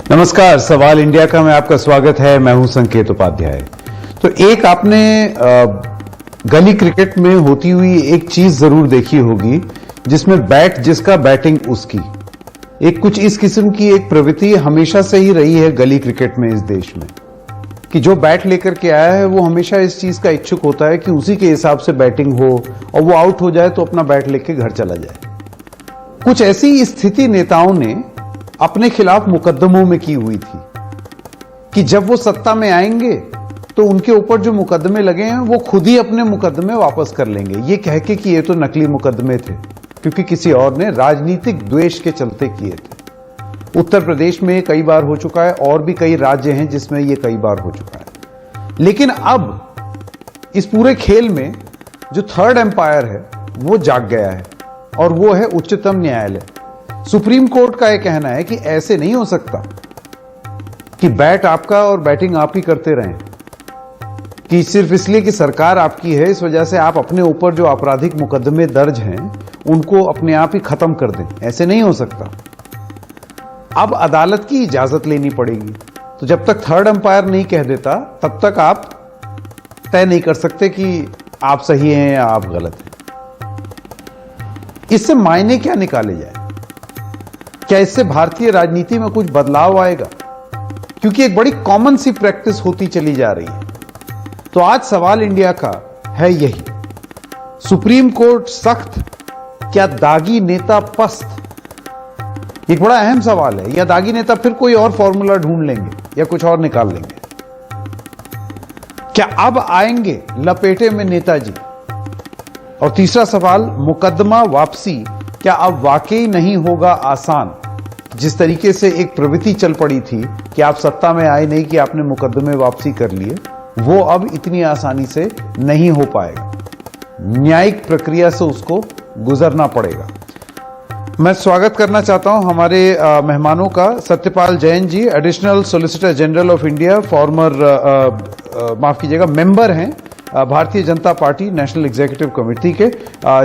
नमस्कार, सवाल इंडिया का में आपका स्वागत है। मैं हूं संकेत उपाध्याय। तो एक आपने गली क्रिकेट में होती हुई एक चीज जरूर देखी होगी जिसमें बैट जिसका बैटिंग उसकी, एक कुछ इस किस्म की एक प्रवृत्ति हमेशा से ही रही है गली क्रिकेट में इस देश में, कि जो बैट लेकर के आया है वो हमेशा इस चीज का इच्छुक होता है कि उसी के हिसाब से बैटिंग हो और वो आउट हो जाए तो अपना बैट लेके घर चला जाए। कुछ ऐसी स्थिति नेताओं ने अपने खिलाफ मुकदमों में की हुई थी कि जब वो सत्ता में आएंगे तो उनके ऊपर जो मुकदमे लगे हैं वो खुद ही अपने मुकदमे वापस कर लेंगे, ये कह के कि ये तो नकली मुकदमे थे क्योंकि किसी और ने राजनीतिक द्वेष के चलते किए थे। उत्तर प्रदेश में कई बार हो चुका है और भी कई राज्य हैं जिसमें ये कई बार हो चुका है। लेकिन अब इस पूरे खेल में जो थर्ड एम्पायर है वो जाग गया है और वो है उच्चतम न्यायालय। सुप्रीम कोर्ट का यह कहना है कि ऐसे नहीं हो सकता कि बैट आपका और बैटिंग आप ही करते रहें, कि सिर्फ इसलिए कि सरकार आपकी है इस वजह से आप अपने ऊपर जो आपराधिक मुकदमे दर्ज हैं उनको अपने आप ही खत्म कर दें। ऐसे नहीं हो सकता। अब अदालत की इजाजत लेनी पड़ेगी। तो जब तक थर्ड एम्पायर नहीं कह देता तब तक आप तय नहीं कर सकते कि आप सही हैं या आप गलत हैं। इससे मायने क्या निकाले जाए? क्या इससे भारतीय राजनीति में कुछ बदलाव आएगा? क्योंकि एक बड़ी कॉमन सी प्रैक्टिस होती चली जा रही है। तो आज सवाल इंडिया का है यही, सुप्रीम कोर्ट सख्त, क्या दागी नेता पस्त? एक बड़ा अहम सवाल है। या दागी नेता फिर कोई और फॉर्मूला ढूंढ लेंगे या कुछ और निकाल लेंगे? क्या अब आएंगे लपेटे में नेताजी? और तीसरा सवाल, मुकदमा वापसी क्या अब वाकई नहीं होगा आसान? जिस तरीके से एक प्रवृत्ति चल पड़ी थी कि आप सत्ता में आए नहीं कि आपने मुकदमे वापसी कर लिए, वो अब इतनी आसानी से नहीं हो पाएगा। न्यायिक प्रक्रिया से उसको गुजरना पड़ेगा। मैं स्वागत करना चाहता हूं हमारे मेहमानों का। Satyapal Jain ji, additional solicitor general of India, former माफ कीजिएगा मेंबर हैं Bharatiya Janata party national executive committee के।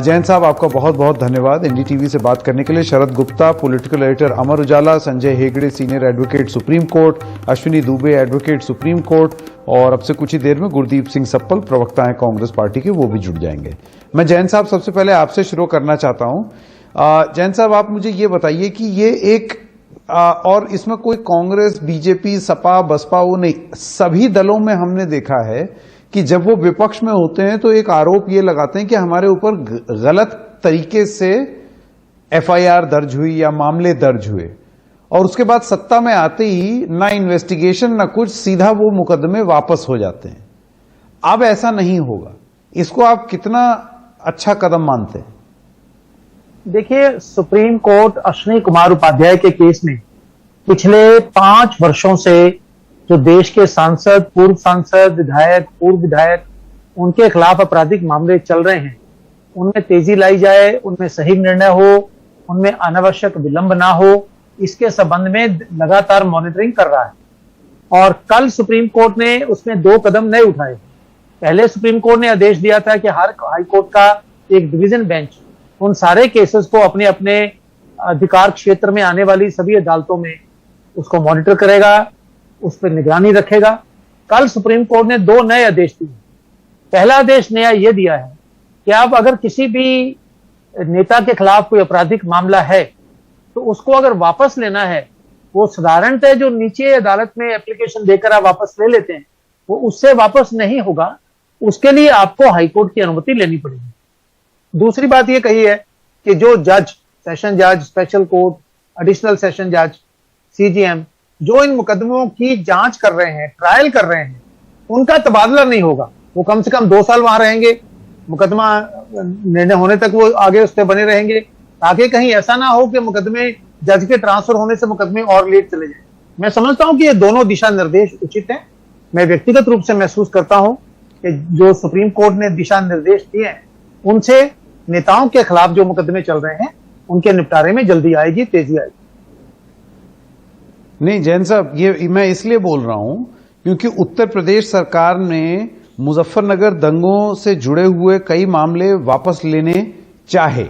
जैन साहब, आपका बहुत बहुत धन्यवाद एनडीटीवी से बात करने के लिए। Sharad Gupta, political editor Amar Ujala, Sanjay Hegde, senior advocate supreme court, Ashwini Dubey, advocate supreme court, और अब से कुछ ही देर में गुरदीप सिंह सप्पल, प्रवक्ता हैं कांग्रेस पार्टी के, वो भी जुड़ जाएंगे। मैं जैन साहब सबसे पहले आपसे शुरू करना चाहता हूं। जैन साहब, आप मुझे ये बताइए कि ये एक और इसमें कोई कांग्रेस, बीजेपी, सपा, बसपा वो नहीं, सभी दलों में हमने देखा है कि जब वो विपक्ष में होते हैं तो एक आरोप ये लगाते हैं कि हमारे ऊपर गलत तरीके से एफआईआर दर्ज हुई या मामले दर्ज हुए, और उसके बाद सत्ता में आते ही ना इन्वेस्टिगेशन ना कुछ, सीधा वो मुकदमे वापस हो जाते हैं। अब ऐसा नहीं होगा। इसको आप कितना अच्छा कदम मानते हैं? देखिए, सुप्रीम कोर्ट अश्विनी कुमार उपाध्याय के केस में पिछले 5 वर्षों से जो देश के सांसद, पूर्व सांसद, विधायक, पूर्व विधायक, उनके खिलाफ आपराधिक मामले चल रहे हैं, उनमें तेजी लाई जाए, उनमें सही निर्णय हो, उनमें अनावश्यक विलंब ना हो, इसके संबंध में लगातार मॉनिटरिंग कर रहा है। और कल सुप्रीम कोर्ट ने उसमें 2 कदम नए उठाए। पहले सुप्रीम कोर्ट ने आदेश दिया था कि हर हाई कोर्ट का एक डिवीजन बेंच उन सारे केसेस को अपने अपने अधिकार क्षेत्र में आने वाली सभी अदालतों में उसको मॉनिटर करेगा, उस पर निगरानी रखेगा। कल सुप्रीम कोर्ट ने 2 नए आदेश दिए। पहला आदेश नया यह दिया है कि अब अगर किसी भी नेता के खिलाफ कोई आपराधिक मामला है तो उसको अगर वापस लेना है, वो साधारणतः जो नीचे अदालत में एप्लीकेशन देकर आप वापस ले लेते हैं, वो उससे वापस नहीं होगा। उसके लिए आपको हाईकोर्ट की अनुमति लेनी पड़ेगी। दूसरी बात यह कही है कि जो जज, सेशन जज, स्पेशल कोर्ट, एडिशनल सेशन जज, सीजीएम, जो इन मुकदमों की जांच कर रहे हैं, ट्रायल कर रहे हैं, उनका तबादला नहीं होगा। वो कम से कम 2 साल वहां रहेंगे, मुकदमा निर्णय होने तक वो आगे उस पर बने रहेंगे, ताकि कहीं ऐसा ना हो कि मुकदमे जज के ट्रांसफर होने से मुकदमे और लेट चले जाए। मैं समझता हूं कि ये दोनों दिशा निर्देश उचित हैं। मैं व्यक्तिगत रूप से महसूस करता हूं कि जो सुप्रीम कोर्ट ने दिशा निर्देश दिए हैं, उनसे नेताओं के खिलाफ जो मुकदमे चल रहे हैं उनके निपटारे में जल्दी आएगी, तेजी आएगी। नहीं जैन साहब, ये मैं इसलिए बोल रहा हूं क्योंकि उत्तर प्रदेश सरकार ने मुजफ्फरनगर दंगों से जुड़े हुए कई मामले वापस लेने चाहे,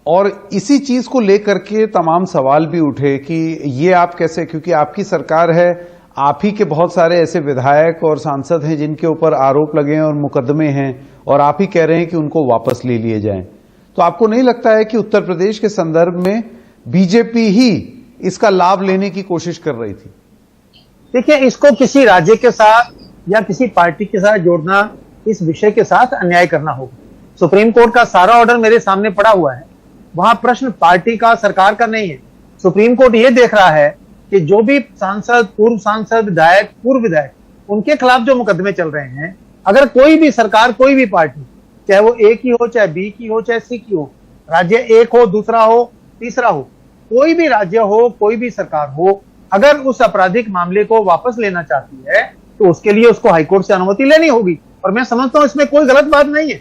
और इसी चीज को लेकर के तमाम सवाल भी उठे कि ये आप कैसे, क्योंकि आपकी सरकार है, आप ही के बहुत सारे ऐसे विधायक और सांसद हैं जिनके ऊपर आरोप लगे हैं और मुकदमे हैं, और आप ही कह रहे हैं कि उनको वापस ले लिए जाएं। तो आपको नहीं लगता है कि उत्तर प्रदेश के संदर्भ में बीजेपी ही इसका लाभ लेने की कोशिश कर रही थी? देखिए, इसको किसी राज्य के साथ या किसी पार्टी के साथ जोड़ना, इस विषय के साथ अन्याय करना होगा। सुप्रीम कोर्ट का सारा ऑर्डर मेरे सामने पड़ा हुआ है, वहां प्रश्न पार्टी का, सरकार का नहीं है। सुप्रीम कोर्ट ये देख रहा है कि जो भी सांसद, पूर्व सांसद, विधायक, पूर्व विधायक, उनके खिलाफ जो मुकदमे चल रहे हैं, अगर कोई भी सरकार, कोई भी पार्टी, चाहे वो ए की हो, चाहे बी की हो, चाहे सी की हो, राज्य एक हो, दूसरा हो, तीसरा हो, कोई भी राज्य हो, कोई भी सरकार हो, अगर उस आपराधिक मामले को वापस लेना चाहती है तो उसके लिए उसको हाईकोर्ट से अनुमति लेनी होगी। और मैं समझता हूं इसमें कोई गलत बात नहीं है।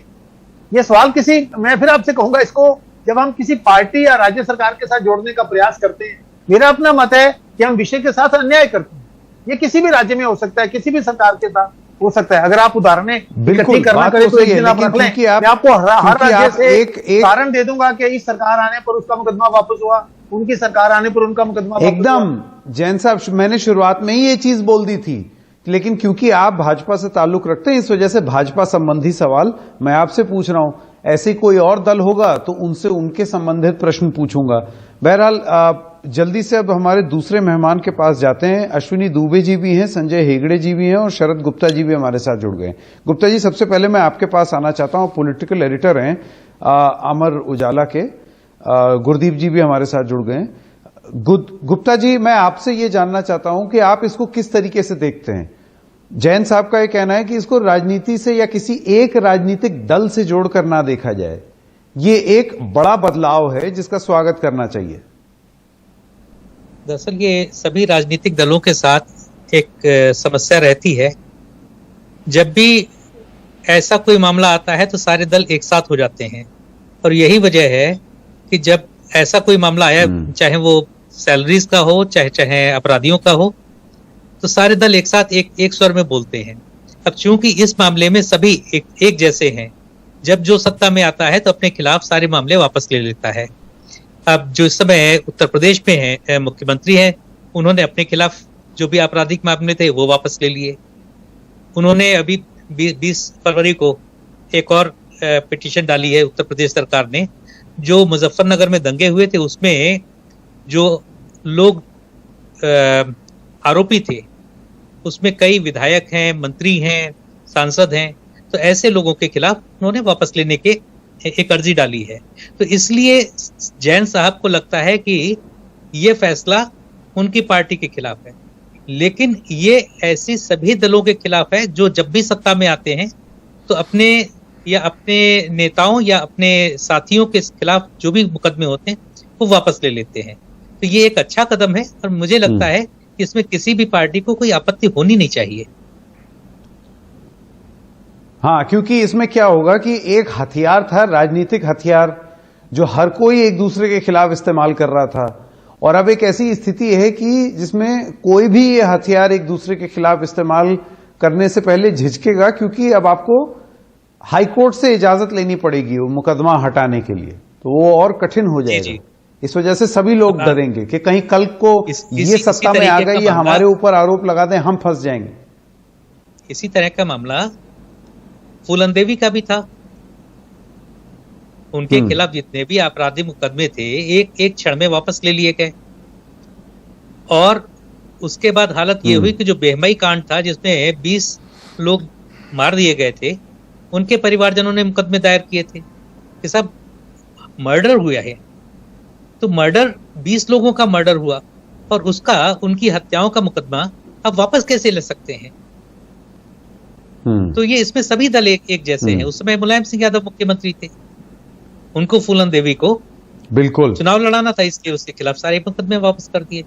ये सवाल मैं फिर आपसे कहूंगा, इसको जब हम किसी पार्टी या राज्य सरकार के साथ जोड़ने का प्रयास करते हैं, मेरा अपना मत है कि हम विषय के साथ अन्याय करते हैं। ये किसी भी राज्य में हो सकता है, किसी भी सरकार के साथ हो सकता है। अगर आप उदाहरणें इकट्ठी करना करें तो एक दिन आप रख लें, मैं आपको हर राज्य से एक कारण दे दूंगा कि इस सरकार आने पर उसका मुकदमा वापस हुआ, उनकी सरकार आने पर उनका मुकदमा वापस हुआ। एकदम जैन साहब, मैंने शुरुआत में ही ये चीज बोल दी थी, लेकिन क्योंकि आप भाजपा से ताल्लुक रखते हैं, इस वजह से भाजपा संबंधी सवाल मैं आपसे पूछ रहा हूं। ऐसे कोई और दल होगा तो उनसे उनके संबंधित प्रश्न पूछूंगा। बहरहाल जल्दी से अब हमारे दूसरे मेहमान के पास जाते हैं। अश्विनी दुबे जी भी हैं, संजय हेगड़े जी भी हैं और शरद गुप्ता जी भी हमारे साथ जुड़ गए। गुप्ता जी, सबसे पहले मैं आपके पास आना चाहता हूं, पॉलिटिकल एडिटर हैं अमर उजाला के। गुरदीप जी भी हमारे साथ जुड़ गए। गुप्ता जी, मैं आपसे ये जानना चाहता हूं कि आप इसको किस तरीके से देखते हैं? जैन साहब का यह कहना है कि इसको राजनीति से या किसी एक राजनीतिक दल से जोड़कर ना देखा जाए, ये एक बड़ा बदलाव है जिसका स्वागत करना चाहिए। दरअसल ये सभी राजनीतिक दलों के साथ एक समस्या रहती है। जब भी ऐसा कोई मामला आता है तो सारे दल एक साथ हो जाते हैं, और यही वजह है कि जब ऐसा कोई मामला आया, चाहे वो सैलरीज का हो, चाहे अपराधियों का हो, तो सारे दल एक साथ एक स्वर में बोलते हैं। अब चूंकि इस मामले में सभी एक जैसे हैं, जब जो सत्ता में आता है तो अपने खिलाफ सारे मामले वापस ले लेता है। अब जो इस समय उत्तर प्रदेश में है, मुख्यमंत्री हैं, उन्होंने अपने खिलाफ जो भी आपराधिक मामले थे वो वापस ले लिए। उन्होंने अभी 20 फरवरी को एक और पिटीशन डाली है उत्तर प्रदेश सरकार ने। जो मुजफ्फरनगर में दंगे हुए थे उसमें जो लोग आरोपी थे उसमें कई विधायक हैं, मंत्री हैं, सांसद हैं, तो ऐसे लोगों के खिलाफ उन्होंने वापस लेने के एक अर्जी डाली है। तो इसलिए जैन साहब को लगता है कि ये फैसला उनकी पार्टी के खिलाफ है, लेकिन ये ऐसे सभी दलों के खिलाफ है जो जब भी सत्ता में आते हैं तो अपने नेताओं या अपने साथियों के खिलाफ जो भी मुकदमे होते हैं वो वापस ले लेते हैं। तो ये एक अच्छा कदम है और मुझे लगता है कि इसमें किसी भी पार्टी को कोई आपत्ति होनी नहीं चाहिए। हाँ, क्योंकि इसमें क्या होगा कि एक हथियार था, राजनीतिक हथियार, जो हर कोई एक दूसरे के खिलाफ इस्तेमाल कर रहा था, और अब एक ऐसी स्थिति है कि जिसमें कोई भी ये हथियार एक दूसरे के खिलाफ इस्तेमाल करने से पहले झिझकेगा, क्योंकि अब आपको हाईकोर्ट से इजाजत लेनी पड़ेगी वो मुकदमा हटाने के लिए, तो वो और कठिन हो जाएगा। इस वजह से सभी लोग डरेंगे कि कहीं कल को ये सत्ता में आ गई, या हमारे ऊपर आरोप लगा दें, हम फंस जाएंगे। इसी तरह का मामला फूलन देवी का भी था। उनके खिलाफ जितने भी आपराधिक मुकदमे थे एक क्षण में वापस ले लिए गए, और उसके बाद हालत ये हुई कि जो बेहमई कांड था जिसमें 20 लोग मार दिए गए थे, उनके परिवारजनों ने मुकदमे दायर किए थे कि सब मर्डर हुआ है। तो मर्डर 20 लोगों का मर्डर हुआ और उसका, उनकी हत्याओं का मुकदमा अब वापस कैसे ले सकते हैं? तो ये इसमें सभी दल एक जैसे हैं। उस समय मुलायम सिंह यादव मुख्यमंत्री थे, उनको फूलन देवी को बिल्कुल चुनाव लड़ाना था, इसलिए उसके खिलाफ सारे मुकदमे वापस कर दिए।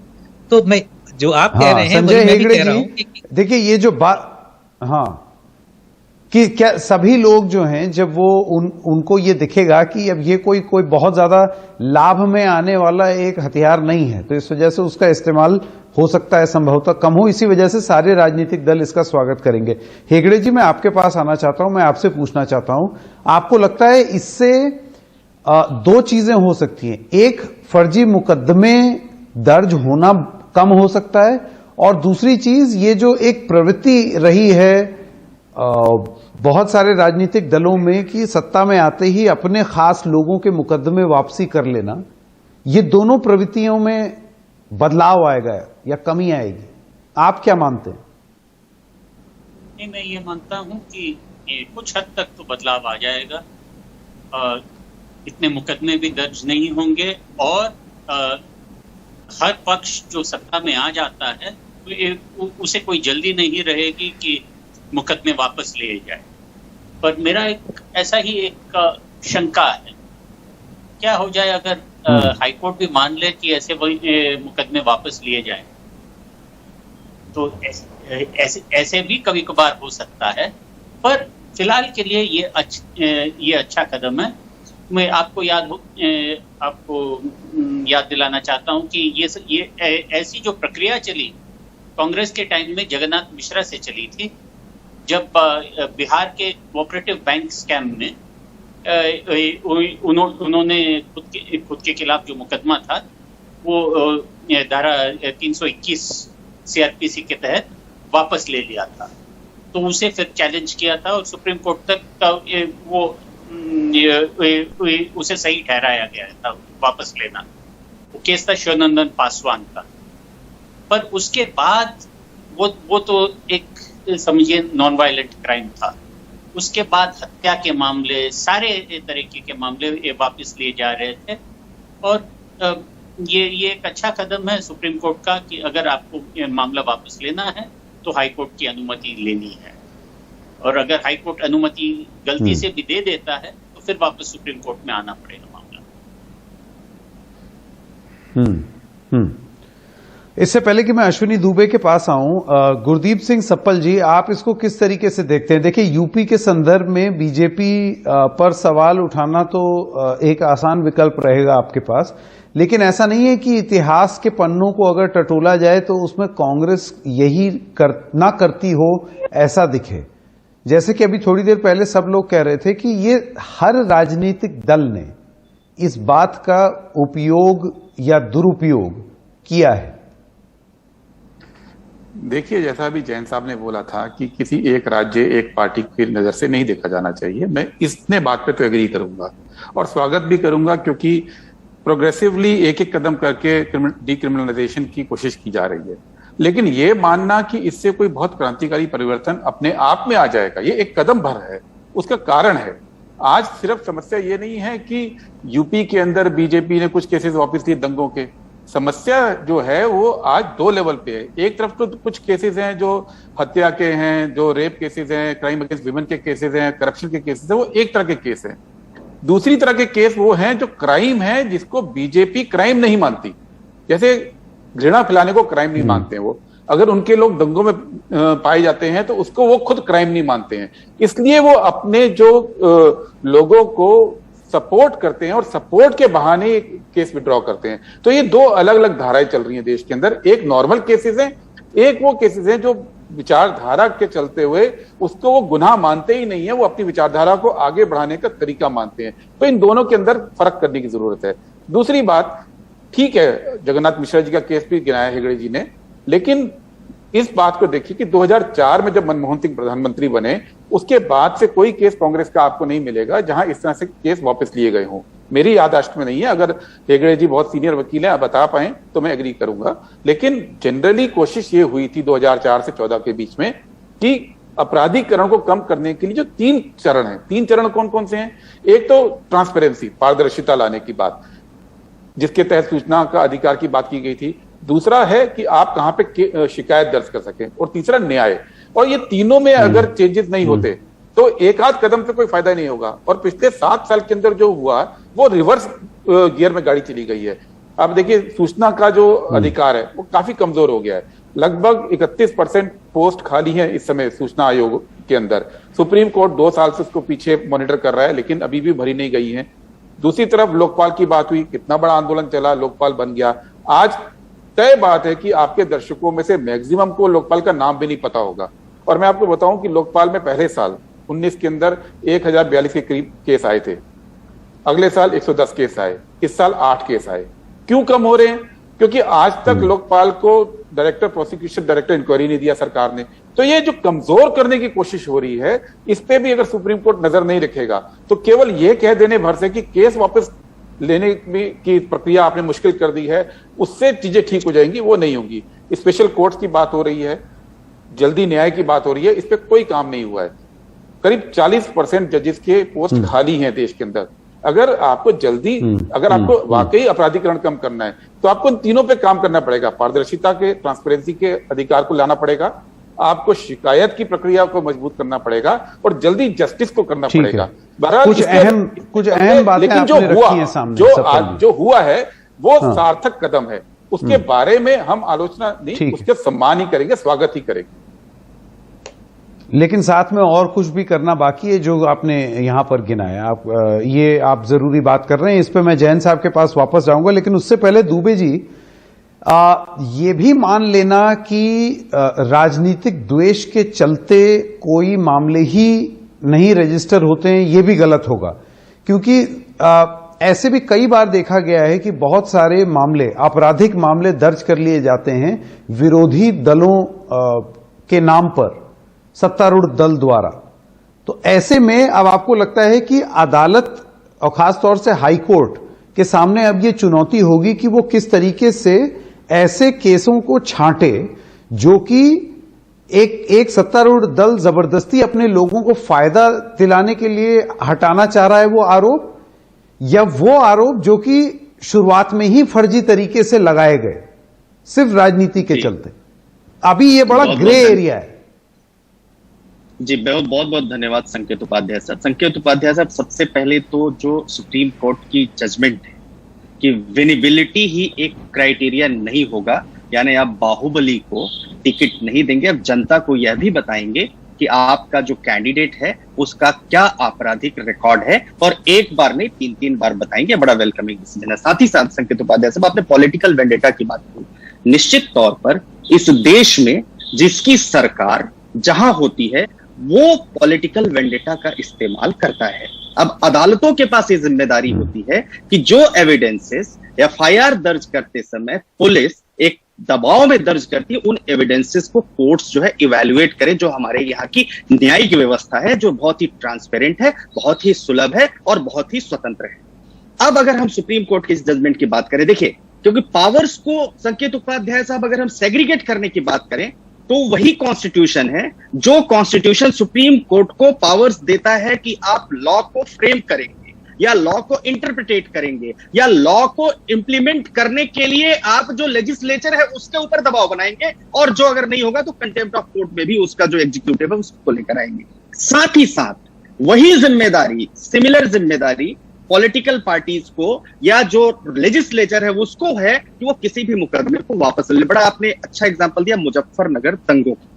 तो मैं जो आप कह रहे हैं संजय मैं भी हेगड़े कह रहा हूं जी, देखिए ये जो बात, हाँ, कि क्या सभी लोग जो हैं, जब वो उनको ये दिखेगा कि अब ये कोई बहुत ज्यादा लाभ में आने वाला एक हथियार नहीं है, तो इस वजह से उसका इस्तेमाल हो सकता है संभवतः कम हो, इसी वजह से सारे राजनीतिक दल इसका स्वागत करेंगे। हेगड़े जी, मैं आपके पास आना चाहता हूं, मैं आपसे पूछना चाहता हूं, आपको लगता है इससे दो चीजें हो सकती हैं। एक, फर्जी मुकदमे दर्ज होना कम हो सकता है, और दूसरी चीज, ये जो एक प्रवृत्ति रही है बहुत सारे राजनीतिक दलों में कि सत्ता में आते ही अपने खास लोगों के मुकदमे वापसी कर लेना, ये दोनों प्रवृत्तियों में बदलाव आएगा या कमी आएगी? आप क्या मानते हैं? नहीं, मैं ये मानता हूं कि कुछ हद तक तो बदलाव आ जाएगा। इतने मुकदमे भी दर्ज नहीं होंगे और हर पक्ष जो सत्ता में आ जाता है उसे कोई जल्दी नहीं रहेगी कि मुकदमे वापस लिए जाए। पर मेरा एक ऐसा ही एक शंका है, क्या हो जाए अगर हाईकोर्ट भी मान ले कि ऐसे वही मुकदमे वापस लिए जाए, तो ऐसे भी कभी कभार हो सकता है। पर फिलहाल के लिए ये अच्छा कदम है। मैं आपको याद दिलाना चाहता हूं कि ये ऐसी जो प्रक्रिया चली कांग्रेस के टाइम में जगन्नाथ मिश्रा से चली थी, जब बिहार के कोऑपरेटिव बैंक स्कैम में उन्होंने खुद के खिलाफ जो मुकदमा था वो धारा 321 सीआरपीसी के तहत वापस ले लिया था। तो उसे फिर चैलेंज किया था और सुप्रीम कोर्ट तक वो उसे सही ठहराया गया था वापस लेना। वो केस था शिवनंदन पासवान का। पर उसके बाद वो तो एक समझिए नॉन वायलेंट क्राइम था। उसके बाद हत्या के मामले, सारे तरीके के मामले वापस लिए जा रहे थे। और ये एक अच्छा कदम है सुप्रीम कोर्ट का कि अगर आपको ये मामला वापस लेना है तो हाई कोर्ट की अनुमति लेनी है, और अगर हाई कोर्ट अनुमति गलती से भी दे देता है तो फिर वापस सुप्रीम कोर्ट में आना पड़ेगा मामला। इससे पहले कि मैं अश्विनी दुबे के पास आऊं, गुरदीप सिंह सप्पल जी, आप इसको किस तरीके से देखते हैं? देखिए, यूपी के संदर्भ में बीजेपी पर सवाल उठाना तो एक आसान विकल्प रहेगा आपके पास, लेकिन ऐसा नहीं है कि इतिहास के पन्नों को अगर टटोला जाए तो उसमें कांग्रेस यही ना करती हो ऐसा दिखे। जैसे कि अभी थोड़ी देर पहले सब लोग कह रहे थे कि ये हर राजनीतिक दल ने इस बात का उपयोग या दुरुपयोग किया है। देखिए, जैसा अभी जैन साहब ने बोला था कि किसी एक राज्य, एक पार्टी की नजर से नहीं देखा जाना चाहिए, मैं इसने बात पे तो एग्री करूंगा और स्वागत भी करूंगा, क्योंकि प्रोग्रेसिवली एक एक कदम करके डिक्रिमिनलाइजेशन की कोशिश की जा रही है। लेकिन ये मानना कि इससे कोई बहुत क्रांतिकारी परिवर्तन अपने आप में आ जाएगा, ये एक कदम भर है। उसका कारण है, आज सिर्फ समस्या ये नहीं है कि यूपी के अंदर बीजेपी ने कुछ केसेस वापस लिए दंगों के। समस्या जो है वो आज दो लेवल पे है। एक तरफ तो कुछ केसेस हैं जो हत्या के हैं, जो रेप केसेस हैं, क्राइम अगेंस्ट विमेन के केसेस हैं, करप्शन के केसेस हैं, वो एक तरह के केस हैं। दूसरी तरह के केस वो हैं जो क्राइम है जिसको बीजेपी क्राइम नहीं मानती, जैसे घृणा फैलाने को क्राइम नहीं मानते हैं वो। अगर उनके लोग दंगों में पाए जाते हैं तो उसको वो खुद क्राइम नहीं मानते हैं, इसलिए वो अपने जो लोगों को सपोर्ट करते हैं और सपोर्ट के बहाने केस विड्रॉ करते हैं। तो ये दो अलग अलग धाराएं चल रही हैं देश के अंदर। एक नॉर्मल केसेस हैं, एक वो केसेस हैं जो विचारधारा के चलते हुए उसको वो गुनाह मानते ही नहीं है, वो अपनी विचारधारा को आगे बढ़ाने का तरीका मानते हैं। तो इन दोनों के अंदर फर्क करने की जरूरत है। दूसरी बात, ठीक है, जगन्नाथ मिश्रा जी का केस भी गिनाया हेगड़े जी ने, लेकिन इस बात को देखिए कि 2004 में जब मनमोहन सिंह प्रधानमंत्री बने उसके बाद से कोई केस कांग्रेस का आपको नहीं मिलेगा जहां इस तरह से केस वापस लिए गए हों। मेरी याददाश्त में नहीं है, अगर हेगड़े जी बहुत सीनियर वकील हैं, आप बता पाए तो मैं एग्री करूंगा। लेकिन जनरली कोशिश ये हुई थी 2004 से 14 के बीच में कि अपराधीकरण को कम करने के लिए जो 3 चरण हैं, 3 चरण कौन कौन से हैं? एक तो ट्रांसपेरेंसी, पारदर्शिता लाने की बात, जिसके तहत सूचना का अधिकार की बात की गई थी। दूसरा है कि आप कहां पे शिकायत दर्ज कर सकें, और तीसरा न्याय। और ये तीनों में अगर चेंजेस नहीं होते तो एक आध कदम से कोई फायदा नहीं होगा। और पिछले 7 साल के अंदर जो हुआ वो रिवर्स गियर में गाड़ी चली गई है। अब देखिए, सूचना का जो अधिकार है वो काफी कमजोर हो गया है। लगभग 31% पोस्ट खाली है इस समय सूचना आयोग के अंदर। सुप्रीम कोर्ट 2 साल से उसको पीछे मॉनिटर कर रहा है, लेकिन अभी भी भरी नहीं गई है। दूसरी तरफ लोकपाल की बात हुई, कितना बड़ा आंदोलन चला, लोकपाल बन गया। आज तय बात है कि आपके दर्शकों में से मैक्सिमम को लोकपाल का नाम भी नहीं पता होगा। और मैं आपको बताऊं कि लोकपाल में पहले साल 19 के अंदर 1042 के करीब केस आए थे। अगले साल 110 केस आए, इस साल 8 केस आए। क्यों कम हो रहे हैं? क्योंकि आज तक लोकपाल को डायरेक्टर प्रोसिक्यूशन, डायरेक्टर इंक्वायरी नहीं दिया सरकार ने। तो ये जो कमजोर करने की कोशिश हो रही है, इस पे भी अगर सुप्रीम कोर्ट नजर नहीं रखेगा तो केवल ये कह देने भर से कि केस वापस लेने की प्रक्रिया आपने मुश्किल कर दी है, उससे चीजें ठीक हो जाएंगी, वो नहीं होगी। स्पेशल कोर्ट्स की बात हो रही है, जल्दी न्याय की बात हो रही है, इस पे कोई काम नहीं हुआ है। करीब 40% जजेस के पोस्ट खाली हैं देश के अंदर। अगर आपको जल्दी, अगर आपको वाकई अपराधीकरण कम करना है तो आपको इन तीनों पे काम करना पड़ेगा। पारदर्शिता के, ट्रांसपेरेंसी के अधिकार को लाना पड़ेगा, आपको शिकायत की प्रक्रिया को मजबूत करना पड़ेगा और जल्दी जस्टिस को करना पड़ेगा। बहरहाल कुछ अहम बातें लेकिन जो हुआ, जो हुआ है वो सार्थक कदम है, उसके बारे में हम आलोचना नहीं, उसके सम्मान ही करेंगे, स्वागत ही करेंगे। लेकिन साथ में और कुछ भी करना बाकी है जो आपने यहां पर गिनाया। ये आप जरूरी बात कर रहे हैं, इस पे मैं जैन साहब के पास वापस जाऊंगा, लेकिन उससे पहले दुबे जी, ये भी मान लेना कि राजनीतिक द्वेष के चलते कोई मामले ही नहीं रजिस्टर होते हैं, ये भी गलत होगा। क्योंकि ऐसे भी कई बार देखा गया है कि बहुत सारे मामले, आपराधिक मामले दर्ज कर लिए जाते हैं विरोधी दलों के नाम पर, सत्तारूढ़ दल द्वारा। तो ऐसे में अब आपको लगता है कि अदालत और खासतौर से हाई कोर्ट के सामने अब ये चुनौती होगी कि वो किस तरीके से ऐसे केसों को छांटे जो कि एक सत्तारूढ़ दल जबरदस्ती अपने लोगों को फायदा दिलाने के लिए हटाना चाह रहा है वो आरोप, या वो आरोप जो कि शुरुआत में ही फर्जी तरीके से लगाए गए सिर्फ राजनीति के चलते। अभी ये बड़ा ग्रे एरिया है। जी बहुत बहुत धन्यवाद संकेत उपाध्याय साहब। संकेत उपाध्याय साहब, सबसे पहले तो जो सुप्रीम कोर्ट की जजमेंट है कि विनिबिलिटी ही एक क्राइटेरिया नहीं होगा, यानी आप बाहुबली को टिकट नहीं देंगे, अब जनता को यह भी बताएंगे कि आपका जो कैंडिडेट है उसका क्या आपराधिक रिकॉर्ड है, और एक बार नहीं 3-3 बार बताएंगे। बड़ा वेलकमिंग डिसीजन है। साथ ही साथ संकेत उपाध्याय साहब, आपने पॉलिटिकल वेंडेटा की बात की। निश्चित तौर पर इस देश में जिसकी सरकार जहां होती है वो पॉलिटिकल वेंडेटा का इस्तेमाल करता है। अब अदालतों के पास ये जिम्मेदारी होती है कि जो एविडेंसेस एफआईआर दर्ज करते समय पुलिस एक दबाव में दर्ज करती है, उन एविडेंसेस को कोर्ट्स जो है इवैल्यूएट करें, जो हमारे यहाँ की न्यायिक व्यवस्था है, जो बहुत ही ट्रांसपेरेंट है, बहुत ही सुलभ है और बहुत ही स्वतंत्र है। अब अगर हम सुप्रीम कोर्ट के इस जजमेंट की बात करें, देखिए, क्योंकि पावर्स को संकेत उपाध्याय साहब अगर हम सेग्रीगेट करने की बात करें तो वही कॉन्स्टिट्यूशन है जो कॉन्स्टिट्यूशन सुप्रीम कोर्ट को पावर्स देता है कि आप लॉ को फ्रेम करेंगे या लॉ को इंटरप्रिटेट करेंगे या लॉ को इंप्लीमेंट करने के लिए आप जो लेजिस्लेचर है उसके ऊपर दबाव बनाएंगे, और जो अगर नहीं होगा तो कंटेम्प्ट ऑफ कोर्ट में भी उसका जो एग्जीक्यूटिव है उसको लेकर आएंगे। साथ ही साथ वही जिम्मेदारी, सिमिलर जिम्मेदारी पॉलिटिकल पार्टीज को या जो लेजिस्लेचर है उसको है कि वो किसी भी मुकदमे को वापस ले। बड़ा आपने अच्छा एग्जांपल दिया मुजफ्फरनगर दंगों की।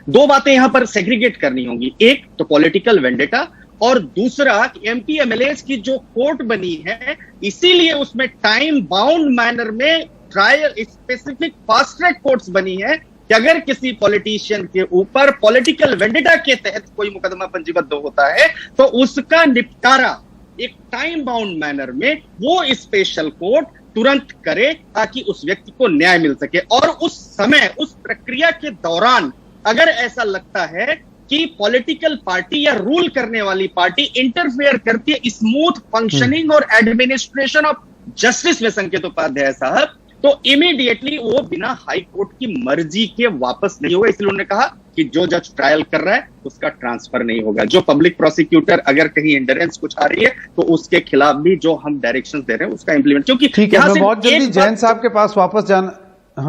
दो बातें यहां पर सेग्रीगेट करनी होंगी, एक तो पॉलिटिकल वेंडेटा और दूसरा एमपी एमएलएस की जो कोर्ट बनी है, इसीलिए उसमें टाइम बाउंड मैनर में trial specific fast track courts बनी है कि अगर किसी पॉलिटिशियन के ऊपर पॉलिटिकल वेंडेटा के तहत कोई मुकदमा पंजीबद्ध होता है तो उसका निपटारा एक टाइम बाउंड मैनर में वो स्पेशल कोर्ट तुरंत करे ताकि उस व्यक्ति को न्याय मिल सके। और उस समय, उस प्रक्रिया के दौरान अगर ऐसा लगता है कि पॉलिटिकल पार्टी या रूल करने वाली पार्टी इंटरफेयर करती है स्मूथ फंक्शनिंग और एडमिनिस्ट्रेशन ऑफ जस्टिस में संकेत उपाध्याय साहब, तो इमीडिएटली वो बिना हाई कोर्ट की मर्जी के वापस नहीं होगा। इसलिए उन्होंने कहा कि जो जज ट्रायल कर रहा है उसका ट्रांसफर नहीं होगा। जो पब्लिक प्रोसिक्यूटर अगर कहीं इंडरेंस कुछ आ रही है तो उसके खिलाफ भी जो हम डायरेक्शंस दे रहे हैं उसका इंप्लीमेंट। क्योंकि ठीक है, मैं बहुत जल्दी जैन साहब के पास वापस जाना।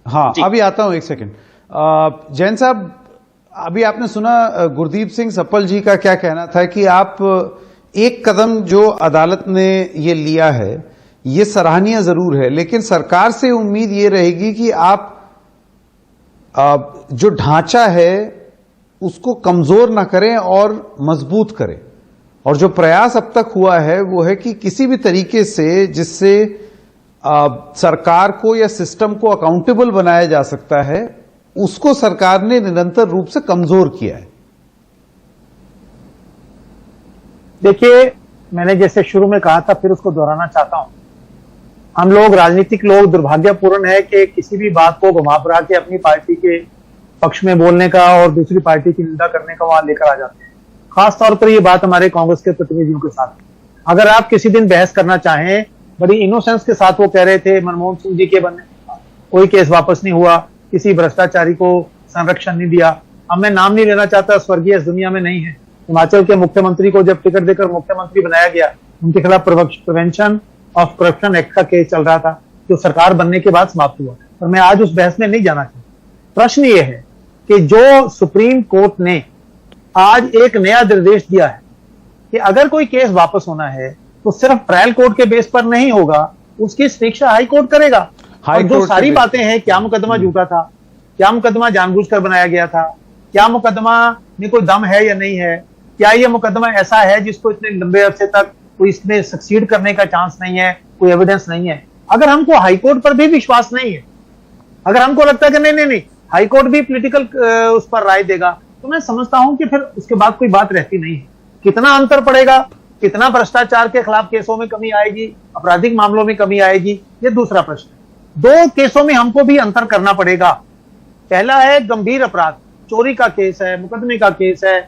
हाँ अभी आता हूं, एक सेकंड। जैन साहब, अभी आपने सुना गुरदीप सिंह सप्पल जी का क्या कहना था कि आप एक कदम जो अदालत ने ये लिया है ये सराहनीय जरूर है, लेकिन सरकार से उम्मीद ये रहेगी कि आप जो ढांचा है उसको कमजोर ना करें और मजबूत करें। और जो प्रयास अब तक हुआ है वो है कि किसी भी तरीके से जिससे सरकार को या सिस्टम को अकाउंटेबल बनाया जा सकता है, उसको सरकार ने निरंतर रूप से कमजोर किया है। देखिए, मैंने जैसे शुरू में कहा था फिर उसको दोहराना चाहता हूं। हम लोग राजनीतिक लोग दुर्भाग्यपूर्ण है कि किसी भी बात को घुमा फिरा के अपनी पार्टी के पक्ष में बोलने का और दूसरी पार्टी की निंदा करने का वहां लेकर आ जाते हैं। खास तौर पर ये बात हमारे कांग्रेस के प्रतिनिधियों के साथ। अगर आप किसी दिन बहस करना चाहें, बड़ी इनोसेंस के साथ वो कह रहे थे मनमोहन सिंह जी के बनने कोई केस वापस नहीं हुआ, किसी भ्रष्टाचारी को संरक्षण नहीं दिया। अब मैं नाम नहीं लेना चाहता, स्वर्गीय इस दुनिया में नहीं है। हिमाचल के मुख्यमंत्री को जब टिकट देकर मुख्यमंत्री बनाया गया, उनके खिलाफ प्रिवेंशन ऑफ करप्शन एक्ट का केस चल रहा था, जो सरकार बनने के बाद समाप्त हुआ। और मैं आज उस बहस में नहीं जाना चाहता। प्रश्न ये है कि जो सुप्रीम कोर्ट ने आज एक नया निर्देश दिया है कि अगर कोई केस वापस होना है तो सिर्फ ट्रायल कोर्ट के बेस पर नहीं होगा, उसकी समीक्षा हाई कोर्ट करेगा। और जो सारी बातें हैं, क्या मुकदमा झूठा था, क्या मुकदमा जानबूझकर बनाया गया था, क्या मुकदमा में कोई दम है या नहीं है, क्या ये मुकदमा ऐसा है जिसको इतने लंबे अरसे तक कोई इसमें सक्सीड करने का चांस नहीं है, कोई एविडेंस नहीं है। अगर हमको हाईकोर्ट पर भी विश्वास नहीं है, अगर हमको लगता है कि नहीं हाईकोर्ट भी पॉलिटिकल उस पर राय देगा, तो मैं समझता हूं कि फिर उसके बाद कोई बात रहती नहीं है। कितना अंतर पड़ेगा, कितना भ्रष्टाचार के खिलाफ केसों में कमी आएगी, आपराधिक मामलों में कमी आएगी, ये दूसरा प्रश्न है। दो केसों में हमको भी अंतर करना पड़ेगा। पहला है गंभीर अपराध, चोरी का केस है, मुकदमे का केस है,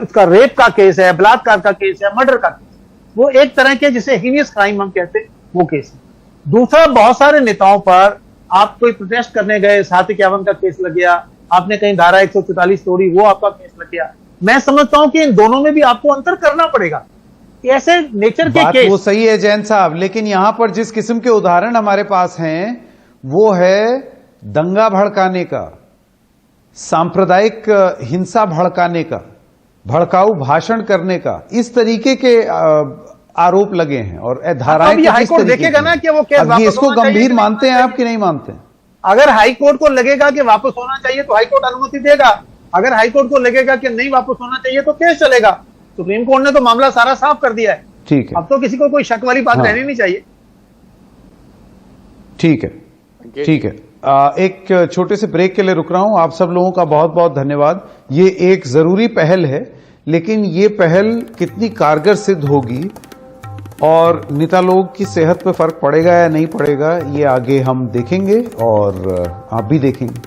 उसका रेप का केस है, बलात्कार का केस है, मर्डर का केस, वो एक तरह के जिसे हीनियस क्राइम हम कहते हैं, वो केस है। दूसरा, बहुत सारे नेताओं पर आप कोई प्रोटेस्ट करने गए, 751 का केस लग गया, आपने कहीं धारा 144 तोड़ी, वो आपका केस लग गया। मैं समझता हूं कि इन दोनों में भी आपको अंतर करना पड़ेगा। ऐसे नेचर के केस, वो सही है जैन साहब, लेकिन यहां पर जिस किस्म के उदाहरण हमारे पास हैं वो है दंगा भड़काने का, सांप्रदायिक हिंसा भड़काने का, भड़काऊ भाषण करने का, इस तरीके के आरोप लगे हैं और धाराएं हाईकोर्ट देखेगा ना कि वो केस वापस इसको गंभीर मानते हैं आप कि नहीं मानते? अगर हाईकोर्ट को लगेगा कि वापस होना चाहिए तो हाईकोर्ट अनुमति देगा। अगर हाईकोर्ट को लगेगा कि नहीं वापस होना चाहिए तो केस चलेगा। सुप्रीम कोर्ट ने तो मामला सारा साफ कर दिया है। ठीक है, अब तो किसी को कोई शक वाली बात रहनी नहीं चाहिए। ठीक है, ठीक है। एक छोटे से ब्रेक के लिए रुक रहा हूं। आप सब लोगों का बहुत बहुत धन्यवाद। ये एक जरूरी पहल है, लेकिन ये पहल कितनी कारगर सिद्ध होगी और नेता लोग की सेहत पे फर्क पड़ेगा या नहीं पड़ेगा, ये आगे हम देखेंगे और आप भी देखेंगे।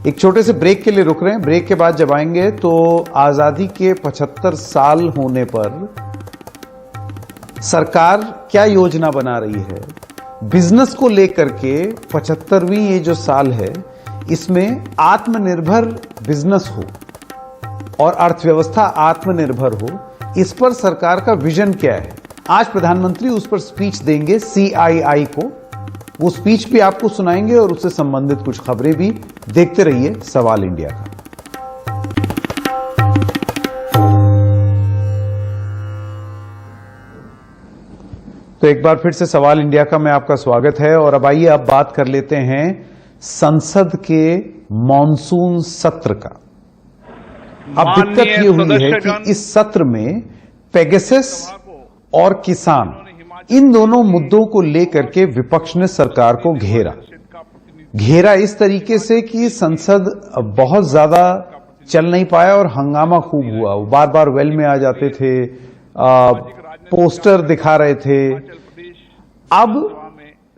एक छोटे से ब्रेक के लिए रुक रहे हैं। ब्रेक के बाद जब आएंगे तो आजादी के 75 साल होने पर सरकार क्या योजना बना रही है, बिजनेस को लेकर के 75वीं ये जो साल है, इसमें आत्मनिर्भर बिजनेस हो और अर्थव्यवस्था आत्मनिर्भर हो, इस पर सरकार का विजन क्या है। आज प्रधानमंत्री उस पर स्पीच देंगे CII को। वो स्पीच भी आपको सुनाएंगे और उससे संबंधित कुछ खबरें भी। देखते रहिए सवाल इंडिया का। तो एक बार फिर से सवाल इंडिया का में आपका स्वागत है और अब आइए अब बात कर लेते हैं संसद के मॉनसून सत्र का। अब दिक्कत ये हुई है कि इस सत्र में पेगासस और किसान, इन दोनों मुद्दों को लेकर के विपक्ष ने सरकार को घेरा इस तरीके से कि संसद बहुत ज्यादा चल नहीं पाया और हंगामा खूब हुआ। वो बार बार वेल में आ जाते थे, पोस्टर दिखा रहे थे। अब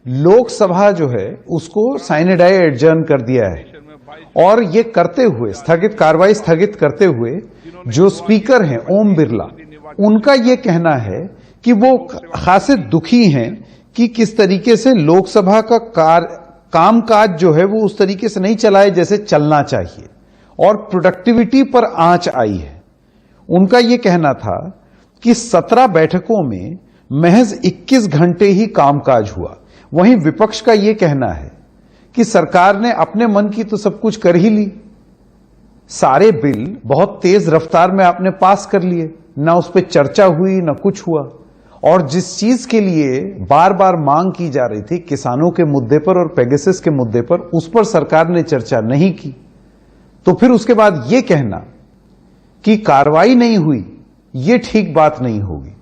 लोकसभा जो है उसको साइने डाई एडजर्न कर दिया है और ये करते हुए कार्रवाई स्थगित करते हुए जो स्पीकर हैं ओम बिरला, उनका ये कहना है कि वो खासे दुखी हैं कि किस तरीके से लोकसभा का कामकाज जो है वो उस तरीके से नहीं चला है जैसे चलना चाहिए और प्रोडक्टिविटी पर आंच आई है। उनका ये कहना था कि 17 बैठकों में महज 21 घंटे ही कामकाज हुआ। वहीं विपक्ष का ये कहना है कि सरकार ने अपने मन की तो सब कुछ कर ही ली, सारे बिल बहुत तेज रफ्तार में आपने पास कर लिए, ना उस पर चर्चा हुई ना कुछ हुआ। और जिस चीज के लिए बार बार मांग की जा रही थी, किसानों के मुद्दे पर और पेगासस के मुद्दे पर, उस पर सरकार ने चर्चा नहीं की। तो फिर उसके बाद यह कहना कि कार्रवाई नहीं हुई, यह ठीक बात नहीं होगी।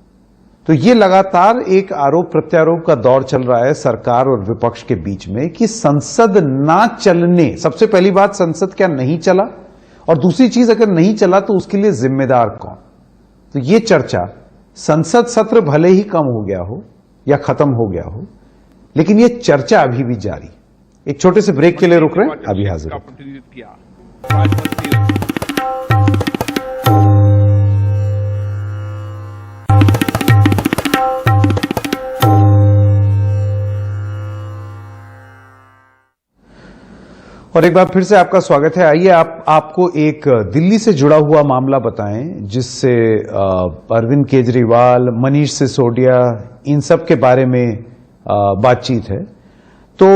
तो ये लगातार एक आरोप प्रत्यारोप का दौर चल रहा है सरकार और विपक्ष के बीच में कि संसद ना चलने, सबसे पहली बात संसद क्या नहीं चला, और दूसरी चीज अगर नहीं चला तो उसके लिए जिम्मेदार कौन। तो ये चर्चा, संसद सत्र भले ही कम हो गया हो या खत्म हो गया हो, लेकिन ये चर्चा अभी भी जारी। एक छोटे से ब्रेक के लिए रुक रहे हैं, अभी हाजिर होते हैं। और एक बार फिर से आपका स्वागत है। आइए आपको एक दिल्ली से जुड़ा हुआ मामला बताएं, जिससे अरविंद केजरीवाल, मनीष सिसोदिया, इन सब के बारे में बातचीत है। तो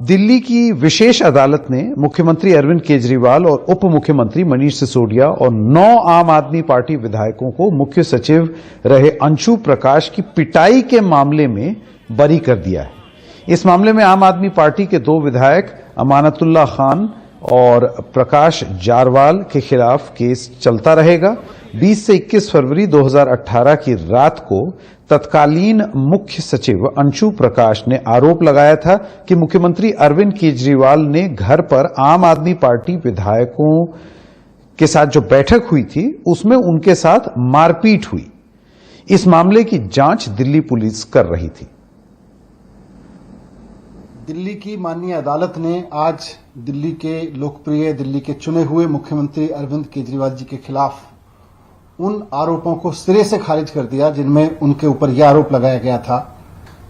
दिल्ली की विशेष अदालत ने मुख्यमंत्री अरविंद केजरीवाल और उप मुख्यमंत्री मनीष सिसोदिया और 9 आम आदमी पार्टी विधायकों को मुख्य सचिव रहे अंशु प्रकाश की पिटाई के मामले में बरी कर दिया है। इस मामले में आम आदमी पार्टी के 2 विधायक अमानतुल्लाह खान और प्रकाश जारवाल के खिलाफ केस चलता रहेगा। 20 से 21 फरवरी 2018 की रात को तत्कालीन मुख्य सचिव अंशु प्रकाश ने आरोप लगाया था कि मुख्यमंत्री अरविंद केजरीवाल ने घर पर आम आदमी पार्टी विधायकों के साथ जो बैठक हुई थी, उसमें उनके साथ मारपीट हुई। इस मामले की जांच दिल्ली पुलिस कर रही थी। दिल्ली की माननीय अदालत ने आज दिल्ली के लोकप्रिय, दिल्ली के चुने हुए मुख्यमंत्री अरविंद केजरीवाल जी के खिलाफ उन आरोपों को सिरे से खारिज कर दिया, जिनमें उनके ऊपर यह आरोप लगाया गया था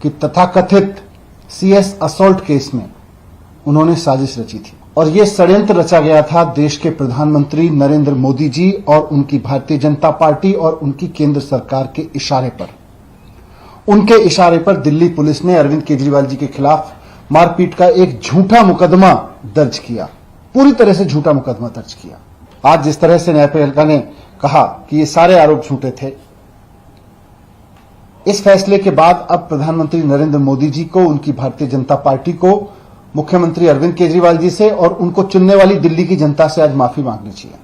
कि तथाकथित CS असॉल्ट केस में उन्होंने साजिश रची थी और यह षड्यंत्र रचा गया था देश के प्रधानमंत्री नरेंद्र मोदी जी और उनकी भारतीय जनता पार्टी और उनकी केंद्र सरकार के इशारे पर। उनके इशारे पर दिल्ली पुलिस ने अरविंद केजरीवाल जी के खिलाफ मारपीट का एक झूठा मुकदमा दर्ज किया, पूरी तरह से झूठा मुकदमा दर्ज किया। आज जिस तरह से न्यायपालिका ने कहा कि ये सारे आरोप झूठे थे, इस फैसले के बाद अब प्रधानमंत्री नरेंद्र मोदी जी को, उनकी भारतीय जनता पार्टी को, मुख्यमंत्री अरविंद केजरीवाल जी से और उनको चुनने वाली दिल्ली की जनता से आज माफी मांगनी चाहिए।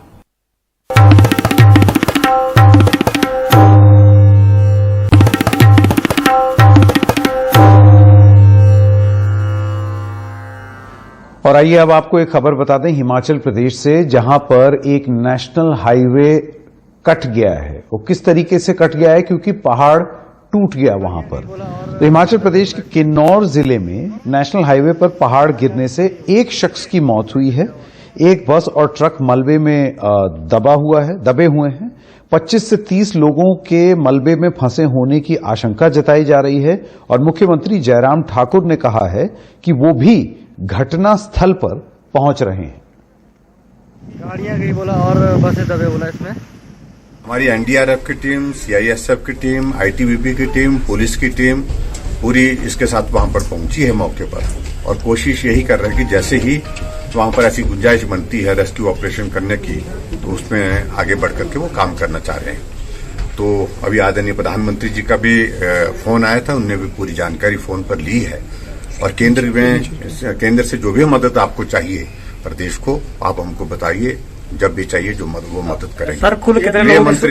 और आइए अब आपको एक खबर बता दें हिमाचल प्रदेश से, जहां पर एक नेशनल हाईवे कट गया है। वो किस तरीके से कट गया है, क्योंकि पहाड़ टूट गया वहां पर। तो हिमाचल प्रदेश के किन्नौर जिले में नेशनल हाईवे पर पहाड़ गिरने से एक शख्स की मौत हुई है। एक बस और ट्रक मलबे में दबे हुए हैं। 25 से 30 लोगों के मलबे में फंसे होने की आशंका जताई जा रही है और मुख्यमंत्री जयराम ठाकुर ने कहा है कि वो भी घटना स्थल पर पहुंच रहे हैं। गाड़ियां गई बोला और बसें दबे बोला। इसमें हमारी NDRF की टीम, CISF की टीम, ITBP की टीम, पुलिस की टीम पूरी इसके साथ वहां पर पहुंची है मौके पर और कोशिश यही कर रहे हैं कि जैसे ही वहां पर ऐसी गुंजाइश बनती है रेस्क्यू ऑपरेशन करने की, तो उसमें आगे बढ़ करके वो काम करना चाह रहे हैं। तो अभी आदरणीय प्रधानमंत्री जी का भी फोन आया था, उनने भी पूरी जानकारी फोन पर ली है और केंद्र से जो भी मदद आपको चाहिए प्रदेश को, आप हमको बताइए, जब भी चाहिए जो वो मदद करेंगे। सर कुल कितने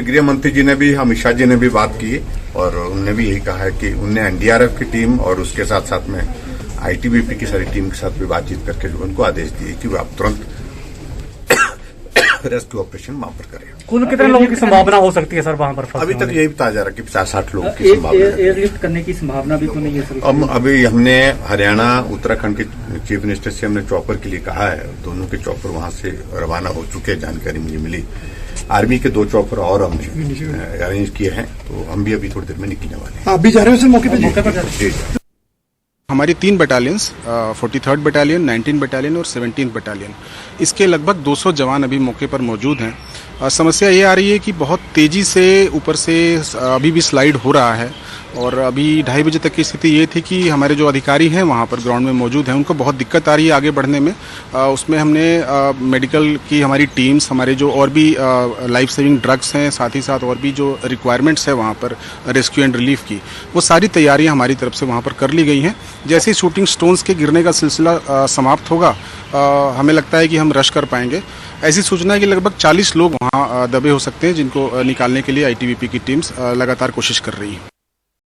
गृह मंत्री जी ने भी, अमित शाह जी ने भी बात की और उनने भी यही कहा है कि उनने NDRF की टीम और उसके साथ साथ में ITBP की सारी टीम के साथ भी बातचीत करके जो उनको आदेश दिए कि वो आप तुरंत रेस्क्यू ऑपरेशन वहां पर करें। कुल कितने लोगों की संभावना हो सकती है सर वहां पर? अभी तक यही बताया जा रहा है कि 50-60 लोगों की संभावना है। एयरलिफ्ट करने की संभावना भी तो नहीं है सर? अभी हमने हरियाणा, उत्तराखंड के चीफ मिनिस्टर से हमने चॉपर के लिए कहा है, दोनों के चॉपर वहां से रवाना हो चुके हैं, जानकारी मुझे मिली। आर्मी के 2 चॉपर और हमने अरेंज किए हैं, तो हम भी अभी थोड़ी देर में निकलने वाले हैं। आप भी जा रहे हो सर मौके पर? जी। हमारी 3 बटालियंस 43rd बटालियन, 19 बटालियन और 17th बटालियन, इसके लगभग 200 जवान अभी मौके पर मौजूद हैं। समस्या ये आ रही है कि बहुत तेज़ी से ऊपर से अभी भी स्लाइड हो रहा है और अभी 2:30 बजे तक की स्थिति ये थी कि हमारे जो अधिकारी हैं वहाँ पर ग्राउंड में मौजूद हैं, उनको बहुत दिक्कत आ रही है आगे बढ़ने में। उसमें हमने मेडिकल की हमारी टीम्स, हमारे जो और भी लाइफ सेविंग ड्रग्स हैं, साथ ही साथ और भी जो रिक्वायरमेंट्स है वहाँ पर रेस्क्यू एंड रिलीफ की, वो सारी तैयारियाँ हमारी तरफ से वहाँ पर कर ली गई हैं। जैसे ही शूटिंग स्टोन्स के गिरने का सिलसिला समाप्त होगा, हमें लगता है कि हम रश कर पाएंगे। ऐसी सूचना है कि लगभग 40 लोग वहाँ दबे हो सकते हैं, जिनको निकालने के लिए ITBP की टीम्स लगातार कोशिश कर रही है।